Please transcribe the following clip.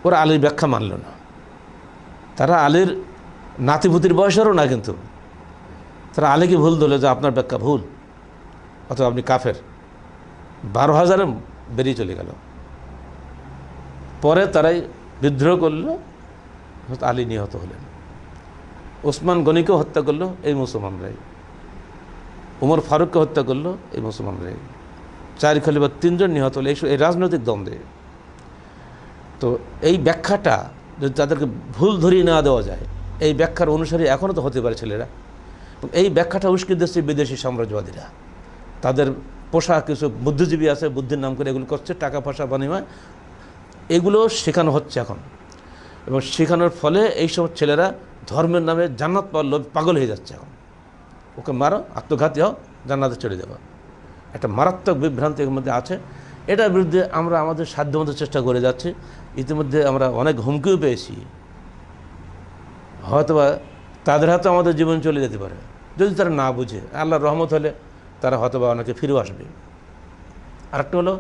ওরা আলীর ব্যাখ্যা মানল না। তারা আলীর নাতিপুতির বয়সেরও না, কিন্তু তারা আলীকে ভুল ধরল যে আপনার ব্যাখ্যা ভুল, অথবা আপনি কাফের। 12,000 বেরিয়ে চলে গেল। পরে তারাই বিদ্রোহ করলো, আলী নিহত হলেন। ওসমান গনিকেও হত্যা করলো এই মুসলমানরাই, উমর ফারুককে হত্যা করলো এই মুসলমানরাই। 4 খলিফা 3 জন নিহত হলো এই রাজনৈতিক দ্বন্দ্বে। তো এই ব্যাখ্যাটা যদি তাদেরকে ভুল ধরিয়ে না দেওয়া যায়, এই ব্যাখ্যার অনুসারী এখনও তো হতে পারে ছেলেরা। এই ব্যাখ্যাটা উস্কে দিচ্ছে বিদেশি সাম্রাজ্যবাদীরা। তাদের পোশাক কিছু বুদ্ধিজীবী আছে, বুদ্ধির নাম করে এগুলো করছে, টাকা পয়সা বিনিময় এগুলো শেখানো হচ্ছে এখন। এবং শেখানোর ফলে এই সব ছেলেরা ধর্মের নামে জান্নাত পাওয়ার লোভ পাগল হয়ে যাচ্ছে এখন। ওকে মারো, আত্মঘাতী হও, জান্নাতে চলে যাবো। একটা মারাত্মক বিভ্রান্তি এর মধ্যে আছে। এটার বিরুদ্ধে আমরা আমাদের সাধ্যমতো চেষ্টা করে যাচ্ছি। ইতিমধ্যে আমরা অনেক হুমকিও পেয়েছি। হয়তোবা তাদের হাতে আমাদের জীবন চলে যেতে পারে যদি তারা না বুঝে। আল্লাহর রহমত হলে তারা হয়তোবা অনেকে ফিরেও আসবে। আরেকটা হলো